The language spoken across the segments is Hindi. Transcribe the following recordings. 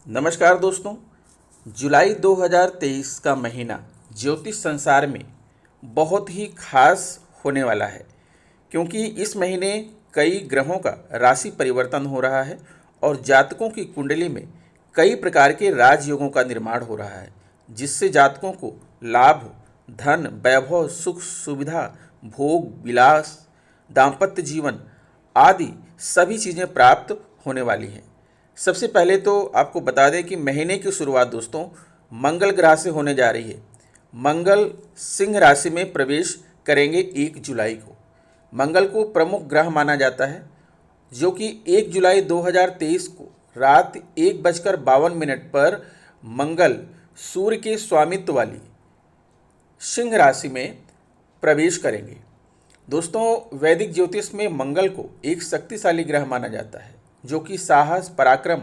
नमस्कार दोस्तों। जुलाई 2023 का महीना ज्योतिष संसार में बहुत ही खास होने वाला है, क्योंकि इस महीने कई ग्रहों का राशि परिवर्तन हो रहा है और जातकों की कुंडली में कई प्रकार के राजयोगों का निर्माण हो रहा है, जिससे जातकों को लाभ, धन, वैभव, सुख सुविधा, भोग विलास, दाम्पत्य जीवन आदि सभी चीज़ें प्राप्त होने वाली हैं। सबसे पहले तो आपको बता दें कि महीने की शुरुआत दोस्तों मंगल ग्रह से होने जा रही है। मंगल सिंह राशि में प्रवेश करेंगे 1 जुलाई को। मंगल को प्रमुख ग्रह माना जाता है, जो कि 1 जुलाई 2023 को रात 1:52 पर मंगल सूर्य के स्वामित्व वाली सिंह राशि में प्रवेश करेंगे। दोस्तों, वैदिक ज्योतिष में मंगल को एक शक्तिशाली ग्रह माना जाता है, जो कि साहस, पराक्रम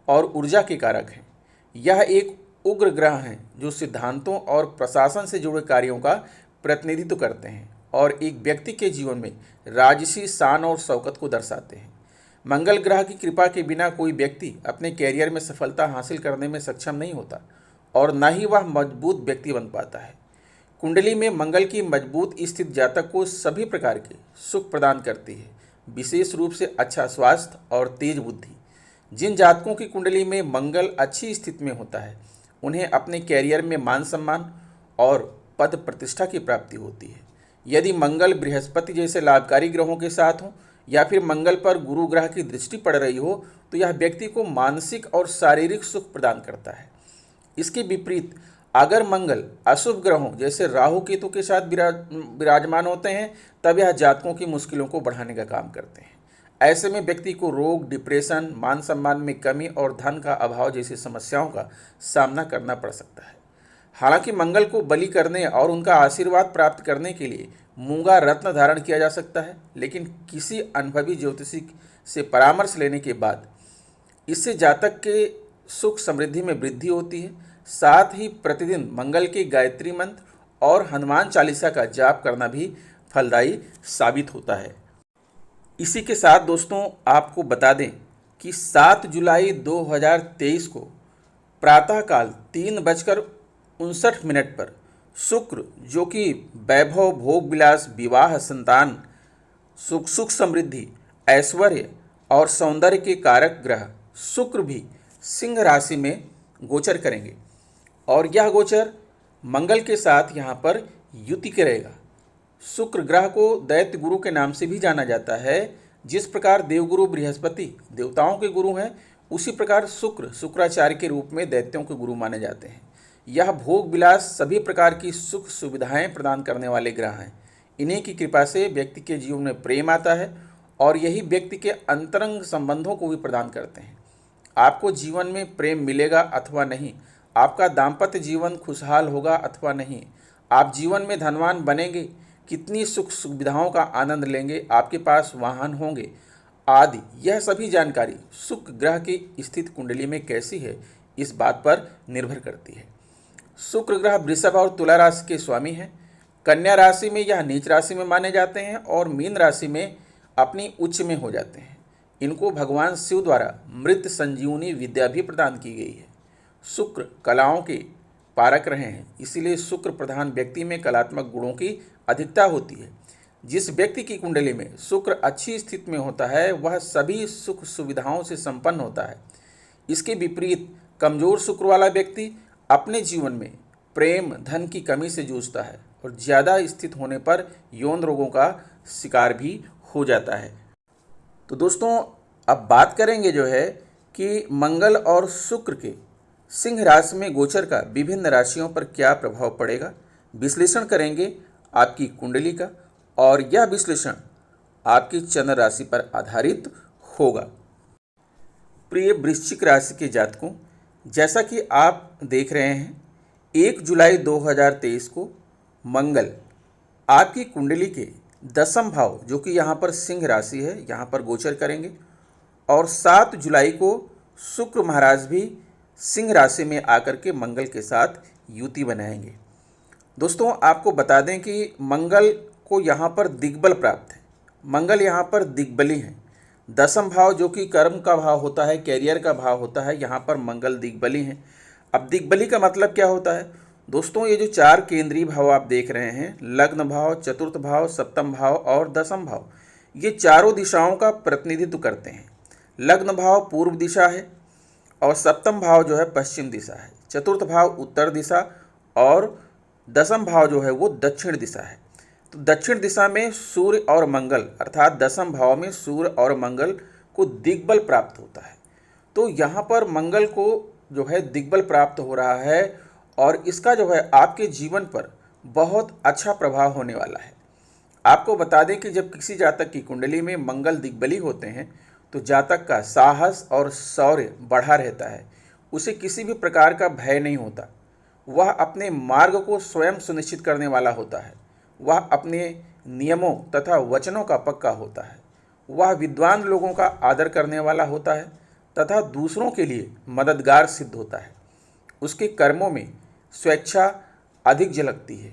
और ऊर्जा के कारक हैं। यह एक उग्र ग्रह हैं जो सिद्धांतों और प्रशासन से जुड़े कार्यों का प्रतिनिधित्व करते हैं और एक व्यक्ति के जीवन में राजसी शान और शौकत को दर्शाते हैं। मंगल ग्रह की कृपा के बिना कोई व्यक्ति अपने कैरियर में सफलता हासिल करने में सक्षम नहीं होता और न ही वह मजबूत व्यक्ति बन पाता है। कुंडली में मंगल की मजबूत स्थिति जातक को सभी प्रकार के सुख प्रदान करती है, विशेष रूप से अच्छा स्वास्थ्य और तेज बुद्धि। जिन जातकों की कुंडली में मंगल अच्छी स्थिति में होता है, उन्हें अपने कैरियर में मान सम्मान और पद प्रतिष्ठा की प्राप्ति होती है। यदि मंगल बृहस्पति जैसे लाभकारी ग्रहों के साथ हो या फिर मंगल पर गुरु ग्रह की दृष्टि पड़ रही हो, तो यह व्यक्ति को मानसिक और शारीरिक सुख प्रदान करता है। इसके विपरीत अगर मंगल अशुभ ग्रहों जैसे राहु केतु के साथ विराजमान होते हैं, तब यह जातकों की मुश्किलों को बढ़ाने का काम करते हैं। ऐसे में व्यक्ति को रोग, डिप्रेशन, मान सम्मान में कमी और धन का अभाव जैसी समस्याओं का सामना करना पड़ सकता है। हालांकि मंगल को बलि करने और उनका आशीर्वाद प्राप्त करने के लिए मूंगा रत्न धारण किया जा सकता है, लेकिन किसी अनुभवी ज्योतिषी से परामर्श लेने के बाद इससे जातक के सुख समृद्धि में वृद्धि होती है। साथ ही प्रतिदिन मंगल के गायत्री मंत्र और हनुमान चालीसा का जाप करना भी फलदायी साबित होता है। इसी के साथ दोस्तों आपको बता दें कि 7 जुलाई 2023 को प्रातःकाल 3:59 पर शुक्र, जो कि वैभव, भोग विलास, विवाह, संतान, सुख समृद्धि, ऐश्वर्य और सौंदर्य के कारक ग्रह शुक्र भी सिंह राशि में गोचर करेंगे और यह गोचर मंगल के साथ यहाँ पर युति करेगा। शुक्र ग्रह को दैत्य गुरु के नाम से भी जाना जाता है। जिस प्रकार देवगुरु बृहस्पति देवताओं के गुरु हैं, उसी प्रकार शुक्र शुक्राचार्य के रूप में दैत्यों के गुरु माने जाते हैं। यह भोग विलास, सभी प्रकार की सुख सुविधाएं प्रदान करने वाले ग्रह हैं। इन्हीं की कृपा से व्यक्ति के जीवन में प्रेम आता है और यही व्यक्ति के अंतरंग संबंधों को भी प्रदान करते हैं। आपको जीवन में प्रेम मिलेगा अथवा नहीं, आपका दाम्पत्य जीवन खुशहाल होगा अथवा नहीं, आप जीवन में धनवान बनेंगे, कितनी सुख सुविधाओं का आनंद लेंगे, आपके पास वाहन होंगे आदि, यह सभी जानकारी शुक्र ग्रह की स्थिति कुंडली में कैसी है, इस बात पर निर्भर करती है। शुक्र ग्रह वृषभ और तुला राशि के स्वामी हैं। कन्या राशि में यह नीच राशि में माने जाते हैं और मीन राशि में अपनी उच्च में हो जाते हैं। इनको भगवान शिव द्वारा मृत संजीवनी विद्या भी प्रदान की गई है। शुक्र कलाओं के पारक रहे हैं, इसीलिए शुक्र प्रधान व्यक्ति में कलात्मक गुणों की अधिकता होती है। जिस व्यक्ति की कुंडली में शुक्र अच्छी स्थिति में होता है, वह सभी सुख सुविधाओं से संपन्न होता है। इसके विपरीत कमजोर शुक्र वाला व्यक्ति अपने जीवन में प्रेम, धन की कमी से जूझता है और ज़्यादा स्थित होने पर यौन रोगों का शिकार भी हो जाता है। तो दोस्तों, अब बात करेंगे जो है कि मंगल और शुक्र के सिंह राशि में गोचर का विभिन्न राशियों पर क्या प्रभाव पड़ेगा। विश्लेषण करेंगे आपकी कुंडली का और यह विश्लेषण आपकी चंद्र राशि पर आधारित होगा। प्रिय वृश्चिक राशि के जातकों, जैसा कि आप देख रहे हैं, 1 जुलाई 2023 को मंगल आपकी कुंडली के 10वें भाव, जो कि यहाँ पर सिंह राशि है, यहाँ पर गोचर करेंगे और 7 जुलाई को शुक्र महाराज भी सिंह राशि में आकर के मंगल के साथ युति बनाएंगे। दोस्तों, आपको बता दें कि मंगल को यहाँ पर दिग्बल प्राप्त है। मंगल यहाँ पर दिग्बली हैं। दसम भाव जो कि कर्म का भाव होता है, कैरियर का भाव होता है, यहाँ पर मंगल दिग्बली हैं। अब दिग्बली का मतलब क्या होता है दोस्तों? ये जो चार केंद्रीय भाव आप देख रहे हैं, लग्न भाव, चतुर्थ भाव, सप्तम भाव और दसम भाव, ये चारों दिशाओं का प्रतिनिधित्व करते हैं। लग्न भाव पूर्व दिशा है और सप्तम भाव जो है पश्चिम दिशा है, चतुर्थ भाव उत्तर दिशा और दसम भाव जो है वो दक्षिण दिशा है। तो दक्षिण दिशा में सूर्य और मंगल अर्थात दसम भाव में सूर्य और मंगल को दिग्बल प्राप्त होता है। तो यहाँ पर मंगल को जो है दिग्बल प्राप्त हो रहा है और इसका जो है आपके जीवन पर बहुत अच्छा प्रभाव होने वाला है। आपको बता दें कि जब किसी जातक की कुंडली में मंगल दिग्बली होते हैं तो जातक का साहस और शौर्य बढ़ा रहता है, उसे किसी भी प्रकार का भय नहीं होता, वह अपने मार्ग को स्वयं सुनिश्चित करने वाला होता है, वह अपने नियमों तथा वचनों का पक्का होता है, वह विद्वान लोगों का आदर करने वाला होता है तथा दूसरों के लिए मददगार सिद्ध होता है। उसके कर्मों में स्वेच्छा अधिक झलकती है,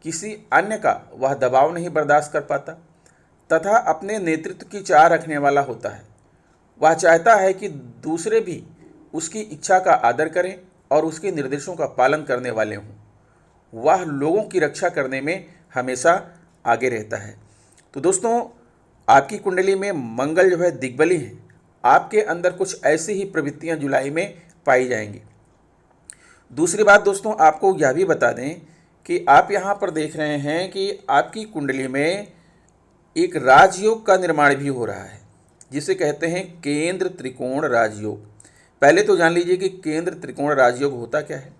किसी अन्य का वह दबाव नहीं बर्दाश्त कर पाता तथा अपने नेतृत्व की चाह रखने वाला होता है। वह चाहता है कि दूसरे भी उसकी इच्छा का आदर करें और उसके निर्देशों का पालन करने वाले हों। वह लोगों की रक्षा करने में हमेशा आगे रहता है। तो दोस्तों, आपकी कुंडली में मंगल जो है दिग्बली है, आपके अंदर कुछ ऐसी ही प्रवृत्तियां जुलाई में पाई जाएंगी। दूसरी बात दोस्तों, आपको यह भी बता दें कि आप यहाँ पर देख रहे हैं कि आपकी कुंडली में एक राजयोग का निर्माण भी हो रहा है, जिसे कहते हैं केंद्र त्रिकोण राजयोग। पहले तो जान लीजिए कि केंद्र त्रिकोण राजयोग होता क्या है।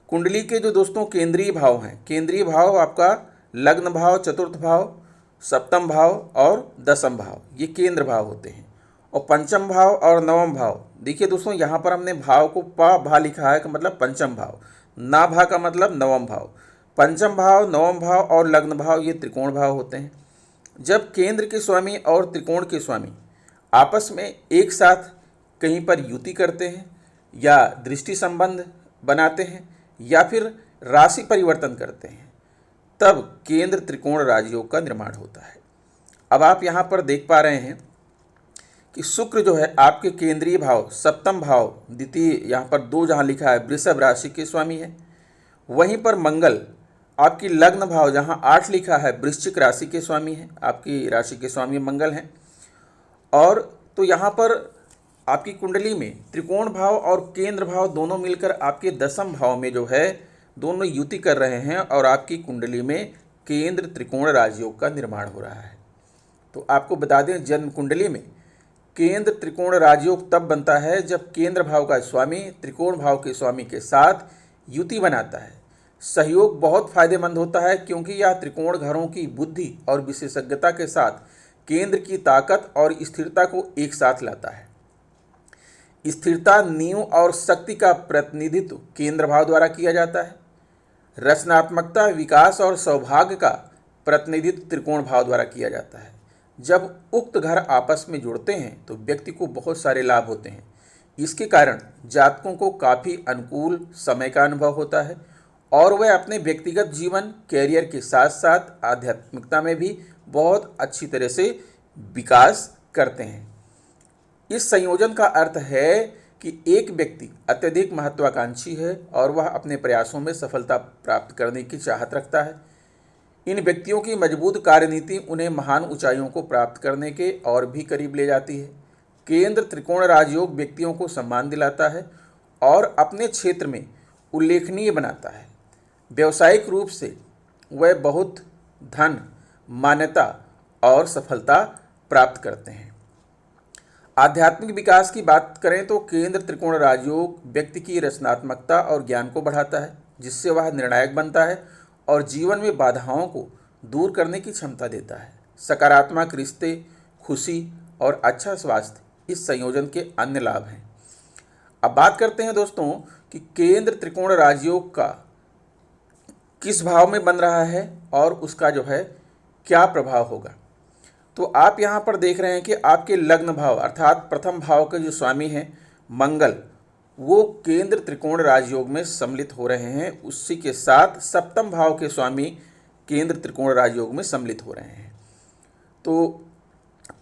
कुंडली के जो दोस्तों केंद्रीय भाव हैं, केंद्रीय भाव आपका लग्न भाव, चतुर्थ भाव, सप्तम भाव और दसम भाव, ये केंद्र भाव होते हैं। और पंचम भाव और नवम भाव, देखिए दोस्तों यहाँ पर हमने भाव को पा भा लिखा है, का मतलब पंचम भाव, ना भा का मतलब नवम भाव। पंचम भाव, नवम भाव और लग्न भाव ये त्रिकोण भाव होते हैं। जब केंद्र के स्वामी और त्रिकोण के स्वामी आपस में एक साथ कहीं पर युति करते हैं या दृष्टि संबंध बनाते हैं या फिर राशि परिवर्तन करते हैं, तब केंद्र त्रिकोण राजयोग का निर्माण होता है। अब आप यहाँ पर देख पा रहे हैं कि शुक्र जो है आपके केंद्रीय भाव सप्तम भाव द्वितीय, यहाँ पर 2 जहाँ लिखा है, वृषभ राशि के स्वामी है। वहीं पर मंगल आपकी लग्न भाव जहाँ 8 लिखा है, वृश्चिक राशि के स्वामी है, आपकी राशि के स्वामी मंगल हैं। और तो यहाँ पर आपकी कुंडली में त्रिकोण भाव और केंद्र भाव दोनों मिलकर आपके दसम भाव में जो है दोनों युति कर रहे हैं और आपकी कुंडली में केंद्र त्रिकोण राजयोग का निर्माण हो रहा है। तो आपको बता दें, जन्म कुंडली में केंद्र त्रिकोण राजयोग तब बनता है जब केंद्र भाव का स्वामी त्रिकोण भाव के स्वामी के साथ युति बनाता है। सहयोग बहुत फायदेमंद होता है क्योंकि यह त्रिकोण घरों की बुद्धि और विशेषज्ञता के साथ केंद्र की ताकत और स्थिरता को एक साथ लाता है। स्थिरता, नींव और शक्ति का प्रतिनिधित्व केंद्र भाव द्वारा किया जाता है। रचनात्मकता, विकास और सौभाग्य का प्रतिनिधित्व त्रिकोण भाव द्वारा किया जाता है। जब उक्त घर आपस में जुड़ते हैं तो व्यक्ति को बहुत सारे लाभ होते हैं। इसके कारण जातकों को काफ़ी अनुकूल समय का अनुभव होता है और वह अपने व्यक्तिगत जीवन, कैरियर के साथ साथ आध्यात्मिकता में भी बहुत अच्छी तरह से विकास करते हैं। इस संयोजन का अर्थ है कि एक व्यक्ति अत्यधिक महत्वाकांक्षी है और वह अपने प्रयासों में सफलता प्राप्त करने की चाहत रखता है। इन व्यक्तियों की मजबूत कार्यनीति उन्हें महान ऊंचाइयों को प्राप्त करने के और भी करीब ले जाती है। केंद्र त्रिकोण राजयोग व्यक्तियों को सम्मान दिलाता है और अपने क्षेत्र में उल्लेखनीय बनाता है। व्यावसायिक रूप से वह बहुत धन, मान्यता और सफलता प्राप्त करते हैं। आध्यात्मिक विकास की बात करें तो केंद्र त्रिकोण राजयोग व्यक्ति की रचनात्मकता और ज्ञान को बढ़ाता है, जिससे वह निर्णायक बनता है और जीवन में बाधाओं को दूर करने की क्षमता देता है। सकारात्मक रिश्ते, खुशी और अच्छा स्वास्थ्य इस संयोजन के अन्य लाभ हैं। अब बात करते हैं दोस्तों कि केंद्र त्रिकोण राजयोग का किस भाव में बन रहा है और उसका जो है क्या प्रभाव होगा। तो आप यहाँ पर देख रहे हैं कि आपके लग्न भाव अर्थात प्रथम भाव के जो स्वामी हैं मंगल, वो केंद्र त्रिकोण राजयोग में सम्मिलित हो रहे हैं। उसी के साथ सप्तम भाव के स्वामी केंद्र त्रिकोण राजयोग में सम्मिलित हो रहे हैं। तो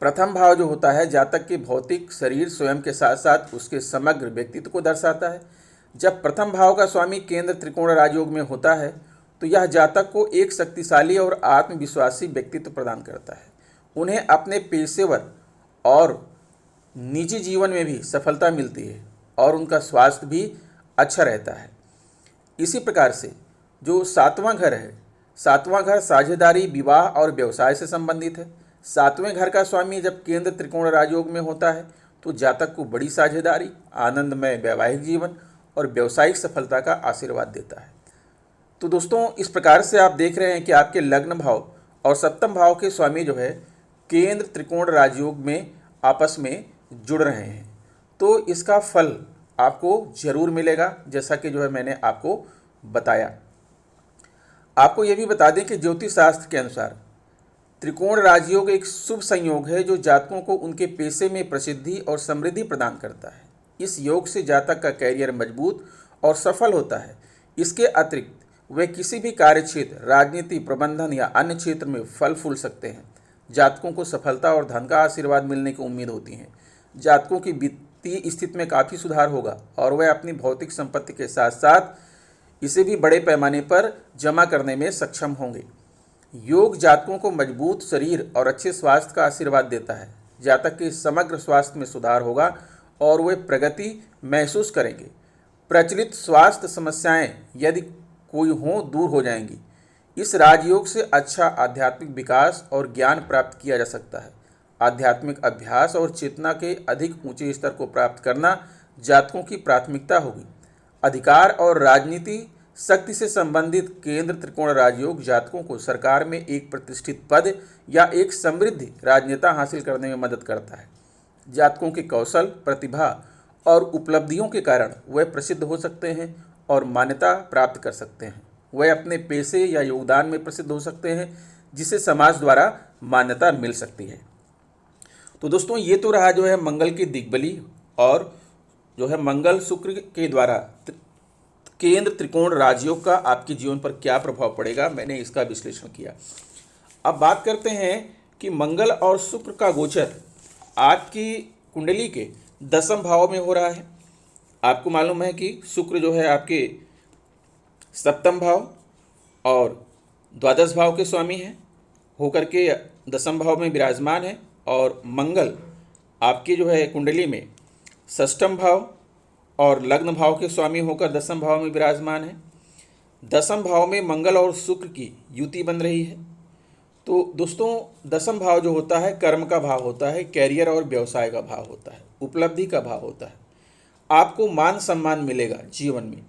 प्रथम भाव जो होता है जातक के भौतिक शरीर स्वयं के साथ साथ उसके समग्र व्यक्तित्व को दर्शाता है। जब प्रथम भाव का स्वामी केंद्र त्रिकोण राजयोग में होता है तो यह जातक को एक शक्तिशाली और आत्मविश्वासी व्यक्तित्व प्रदान करता है। उन्हें अपने पेशेवर और निजी जीवन में भी सफलता मिलती है और उनका स्वास्थ्य भी अच्छा रहता है। इसी प्रकार से जो सातवां घर है, सातवां घर साझेदारी, विवाह और व्यवसाय से संबंधित है। सातवें घर का स्वामी जब केंद्र त्रिकोण राजयोग में होता है तो जातक को बड़ी साझेदारी, आनंदमय वैवाहिक जीवन और व्यावसायिक सफलता का आशीर्वाद देता है। तो दोस्तों, इस प्रकार से आप देख रहे हैं कि आपके लग्न भाव और सप्तम भाव के स्वामी जो है केंद्र त्रिकोण राजयोग में आपस में जुड़ रहे हैं, तो इसका फल आपको जरूर मिलेगा, जैसा कि जो है मैंने आपको बताया। आपको यह भी बता दें कि ज्योतिष शास्त्र के अनुसार त्रिकोण राजयोग एक शुभ संयोग है जो जातकों को उनके पेशे में प्रसिद्धि और समृद्धि प्रदान करता है। इस योग से जातक का कैरियर मजबूत और सफल होता है। इसके अतिरिक्त वे किसी भी कार्य क्षेत्र, राजनीति, प्रबंधन या अन्य क्षेत्र में फल फूल सकते हैं। जातकों को सफलता और धन का आशीर्वाद मिलने की उम्मीद होती है। जातकों की वित्तीय स्थिति में काफ़ी सुधार होगा और वह अपनी भौतिक संपत्ति के साथ साथ इसे भी बड़े पैमाने पर जमा करने में सक्षम होंगे। योग जातकों को मजबूत शरीर और अच्छे स्वास्थ्य का आशीर्वाद देता है। जातक के समग्र स्वास्थ्य में सुधार होगा और वे प्रगति महसूस करेंगे। प्रचलित स्वास्थ्य समस्याएं यदि कोई हों दूर हो जाएंगी। इस राजयोग से अच्छा आध्यात्मिक विकास और ज्ञान प्राप्त किया जा सकता है। आध्यात्मिक अभ्यास और चेतना के अधिक ऊंचे स्तर को प्राप्त करना जातकों की प्राथमिकता होगी। अधिकार और राजनीति शक्ति से संबंधित केंद्र त्रिकोण राजयोग जातकों को सरकार में एक प्रतिष्ठित पद या एक समृद्ध राजनेता हासिल करने में मदद करता है। जातकों के कौशल, प्रतिभा और उपलब्धियों के कारण वे प्रसिद्ध हो सकते हैं और मान्यता प्राप्त कर सकते हैं। वे अपने पेशे या योगदान में प्रसिद्ध हो सकते हैं जिसे समाज द्वारा मान्यता मिल सकती है। तो दोस्तों, ये तो रहा जो है मंगल की दिग्बली और जो है मंगल शुक्र के द्वारा केंद्र त्रिकोण राजयोग का आपके जीवन पर क्या प्रभाव पड़ेगा, मैंने इसका विश्लेषण किया। अब बात करते हैं कि मंगल और शुक्र का गोचर आपकी कुंडली के 10वें भाव में हो रहा है। आपको मालूम है कि शुक्र जो है आपके 7वें भाव और द्वादश भाव के स्वामी हैं, होकर के 10वें भाव में विराजमान है, और मंगल आपकी जो है कुंडली में 6वें भाव और लग्न भाव के स्वामी होकर 10वें भाव में विराजमान है। 10वें भाव में मंगल और शुक्र की युति बन रही है। तो दोस्तों, 10वां भाव जो होता है कर्म का भाव होता है, कैरियर और व्यवसाय का भाव होता है, उपलब्धि का भाव होता है। आपको मान सम्मान मिलेगा जीवन में,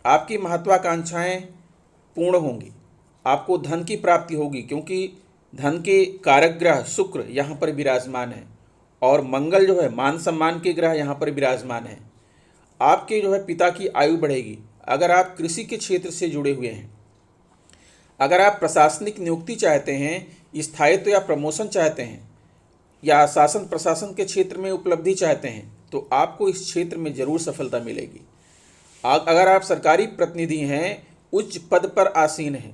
आपकी महत्वाकांक्षाएं पूर्ण होंगी, आपको धन की प्राप्ति होगी क्योंकि धन के कारक ग्रह शुक्र यहाँ पर विराजमान है और मंगल जो है मान सम्मान के ग्रह यहाँ पर विराजमान है। आपके जो है पिता की आयु बढ़ेगी। अगर आप कृषि के क्षेत्र से जुड़े हुए हैं, अगर आप प्रशासनिक नियुक्ति चाहते हैं, स्थायित्व या प्रमोशन चाहते हैं, या शासन प्रशासन के क्षेत्र में उपलब्धि चाहते हैं, तो आपको इस क्षेत्र में जरूर सफलता मिलेगी। अगर आप सरकारी प्रतिनिधि हैं, उच्च पद पर आसीन हैं,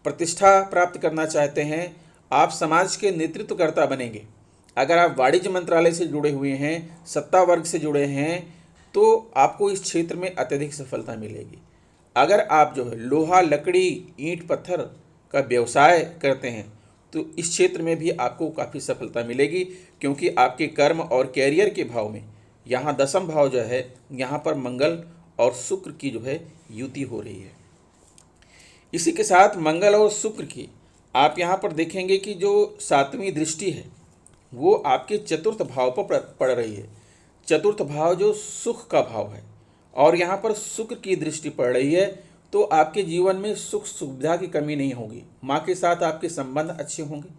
प्रतिष्ठा प्राप्त करना चाहते हैं, आप समाज के नेतृत्वकर्ता बनेंगे। अगर आप वाणिज्य मंत्रालय से जुड़े हुए हैं, सत्ता वर्ग से जुड़े हैं, तो आपको इस क्षेत्र में अत्यधिक सफलता मिलेगी। अगर आप जो है लोहा, लकड़ी, ईंट, पत्थर का व्यवसाय करते हैं तो इस क्षेत्र में भी आपको काफ़ी सफलता मिलेगी क्योंकि आपके कर्म और कैरियर के भाव में यहाँ 10वां भाव जो है यहाँ पर मंगल और शुक्र की जो है युति हो रही है। इसी के साथ मंगल और शुक्र की आप यहाँ पर देखेंगे कि जो 7वीं दृष्टि है वो आपके चतुर्थ भाव पर पड़ रही है। चतुर्थ भाव जो सुख का भाव है और यहाँ पर शुक्र की दृष्टि पड़ रही है, तो आपके जीवन में सुख सुविधा की कमी नहीं होगी। माँ के साथ आपके संबंध अच्छे होंगे।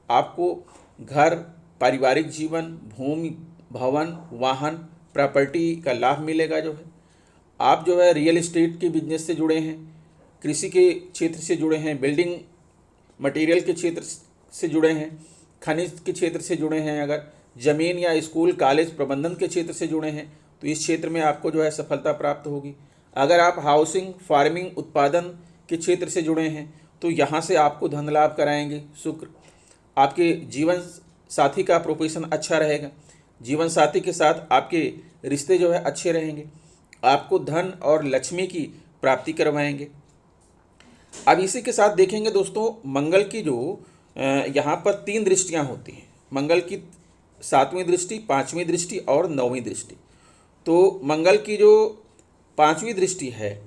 आपको घर, पारिवारिक जीवन, भूमि, भवन, वाहन, प्रॉपर्टी का लाभ मिलेगा। जो है आप जो है रियल एस्टेट के बिजनेस से जुड़े हैं, कृषि के क्षेत्र से जुड़े हैं, बिल्डिंग मटेरियल के क्षेत्र से जुड़े हैं, खनिज के क्षेत्र से जुड़े हैं, अगर ज़मीन या स्कूल, कॉलेज, प्रबंधन के क्षेत्र से जुड़े हैं तो इस क्षेत्र में आपको जो है सफलता प्राप्त होगी। अगर आप हाउसिंग, फार्मिंग, उत्पादन के क्षेत्र से जुड़े हैं तो यहाँ से आपको धन लाभ कराएंगे शुक्र। आपके जीवन साथी का प्रोफेशन अच्छा रहेगा। जीवन साथी के साथ आपके रिश्ते जो है अच्छे रहेंगे, आपको धन और लक्ष्मी की प्राप्ति करवाएंगे। अब इसी के साथ देखेंगे दोस्तों, मंगल की जो यहाँ पर 3 दृष्टियाँ होती हैं। मंगल की 7वीं दृष्टि, 5वीं दृष्टि और 9वीं दृष्टि। तो मंगल की जो 5वीं दृष्टि है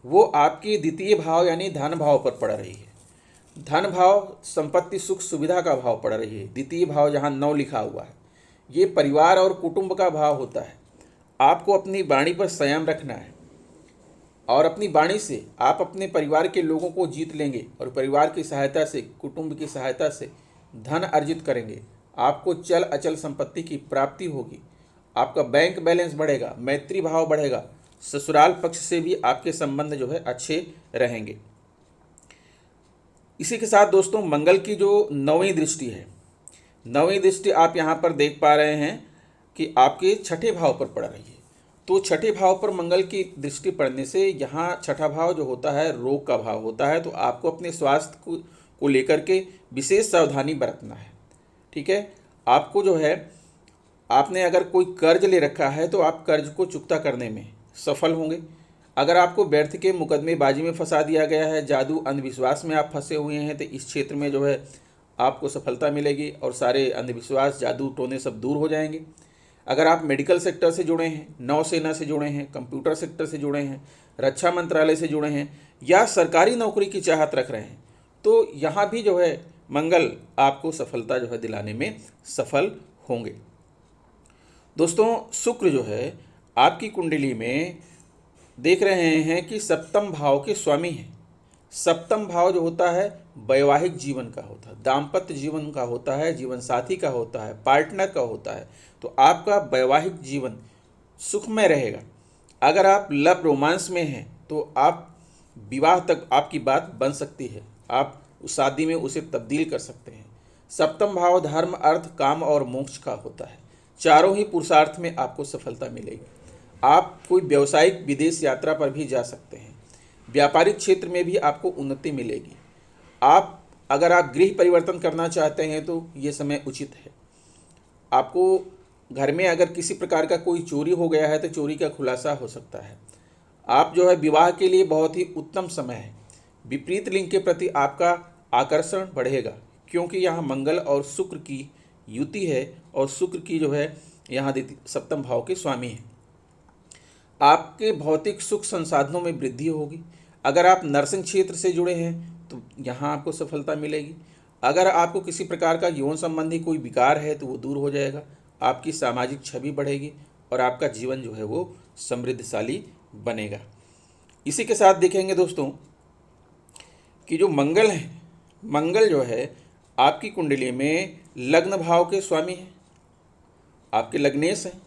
वो आपकी द्वितीय भाव यानी धन भाव पर पड़ रही है। धन भाव संपत्ति सुख सुविधा का भाव पड़ रही है। द्वितीय भाव जहाँ 9 लिखा हुआ है ये परिवार और कुटुंब का भाव होता है। आपको अपनी वाणी पर संयम रखना है और अपनी वाणी से आप अपने परिवार के लोगों को जीत लेंगे और परिवार की सहायता से, कुटुंब की सहायता से धन अर्जित करेंगे। आपको चल अचल संपत्ति की प्राप्ति होगी, आपका बैंक बैलेंस बढ़ेगा, मैत्री भाव बढ़ेगा, ससुराल पक्ष से भी आपके संबंध जो है अच्छे रहेंगे। इसी के साथ दोस्तों मंगल की जो 9वीं दृष्टि है, 9वीं दृष्टि आप यहाँ पर देख पा रहे हैं कि आपके 6ठे भाव पर पड़ रही है। तो 6ठे भाव पर मंगल की दृष्टि पड़ने से यहाँ 6ठा भाव जो होता है रोग का भाव होता है। तो आपको अपने स्वास्थ्य को लेकर के विशेष सावधानी बरतना है। ठीक है, आपको जो है, आपने अगर कोई कर्ज ले रखा है तो आप कर्ज को चुकता करने में सफल होंगे। अगर आपको व्यर्थ के मुकदमेबाजी में फंसा दिया गया है, जादू अंधविश्वास में आप फंसे हुए हैं, तो इस क्षेत्र में जो है आपको सफलता मिलेगी और सारे अंधविश्वास, जादू टोने सब दूर हो जाएंगे। अगर आप मेडिकल सेक्टर से जुड़े हैं, नौसेना से जुड़े हैं, कंप्यूटर सेक्टर से जुड़े हैं, रक्षा मंत्रालय से जुड़े हैं या सरकारी नौकरी की चाहत रख रहे हैं, तो यहाँ भी जो है मंगल आपको सफलता जो है दिलाने में सफल होंगे। दोस्तों शुक्र जो है आपकी कुंडली में देख रहे हैं कि 7म भाव के स्वामी हैं। 7म भाव जो होता है वैवाहिक जीवन का होता है, दाम्पत्य जीवन का होता है, जीवन साथी का होता है, पार्टनर का होता है। तो आपका वैवाहिक जीवन सुखमय रहेगा। अगर आप लव रोमांस में हैं तो आप विवाह तक आपकी बात बन सकती है, आप उस शादी में उसे तब्दील कर सकते हैं। 7म भाव धर्म, अर्थ, काम और मोक्ष का होता है। चारों ही पुरुषार्थ में आपको सफलता मिलेगी। आप कोई व्यावसायिक विदेश यात्रा पर भी जा सकते हैं। व्यापारिक क्षेत्र में भी आपको उन्नति मिलेगी। अगर आप गृह परिवर्तन करना चाहते हैं तो ये समय उचित है। आपको घर में अगर किसी प्रकार का कोई चोरी हो गया है तो चोरी का खुलासा हो सकता है। आप जो है विवाह के लिए बहुत ही उत्तम समय है। विपरीत लिंग के प्रति आपका आकर्षण बढ़ेगा क्योंकि यहाँ मंगल और शुक्र की युति है और शुक्र की जो है यहाँ 7म भाव के स्वामी हैं। आपके भौतिक सुख संसाधनों में वृद्धि होगी। अगर आप नर्सिंग क्षेत्र से जुड़े हैं तो यहाँ आपको सफलता मिलेगी। अगर आपको किसी प्रकार का यौन संबंधी कोई विकार है तो वो दूर हो जाएगा। आपकी सामाजिक छवि बढ़ेगी और आपका जीवन जो है वो समृद्धशाली बनेगा। इसी के साथ देखेंगे दोस्तों कि जो मंगल है, मंगल जो है आपकी कुंडली में लग्न भाव के स्वामी हैं, आपके लग्नेश हैं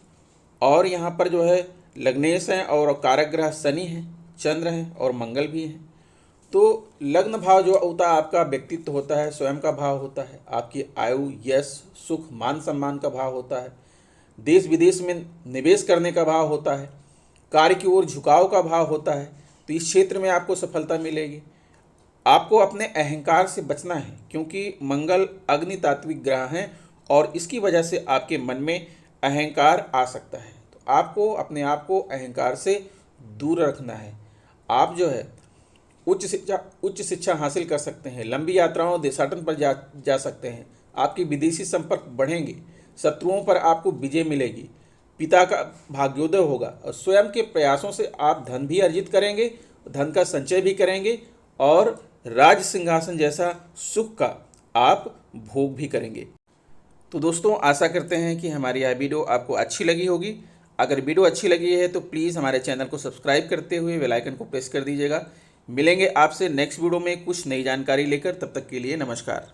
और यहाँ पर जो है लग्नेश हैं और कारक ग्रह शनि हैं, चंद्र हैं और मंगल भी हैं। तो लग्न भाव जो होता है आपका व्यक्तित्व होता है, स्वयं का भाव होता है, आपकी आयु, यश, सुख, मान सम्मान का भाव होता है, देश विदेश में निवेश करने का भाव होता है, कार्य की ओर झुकाव का भाव होता है। तो इस क्षेत्र में आपको सफलता मिलेगी। आपको अपने अहंकार से बचना है क्योंकि मंगल अग्नि तात्विक ग्रह हैं और इसकी वजह से आपके मन में अहंकार आ सकता है। तो आपको अपने आप को अहंकार से दूर रखना है। आप जो है उच्च शिक्षा हासिल कर सकते हैं, लंबी यात्राओं देशाटन पर जा सकते हैं, आपके विदेशी संपर्क बढ़ेंगे, शत्रुओं पर आपको विजय मिलेगी, पिता का भाग्योदय होगा और स्वयं के प्रयासों से आप धन भी अर्जित करेंगे, धन का संचय भी करेंगे और राज सिंहासन जैसा सुख का आप भोग भी करेंगे। तो दोस्तों आशा करते हैं कि हमारी यह वीडियो आपको अच्छी लगी होगी। अगर वीडियो अच्छी लगी है तो प्लीज़ हमारे चैनल को सब्सक्राइब करते हुए बेल आइकन को प्रेस कर दीजिएगा। मिलेंगे आपसे नेक्स्ट वीडियो में कुछ नई जानकारी लेकर, तब तक के लिए नमस्कार।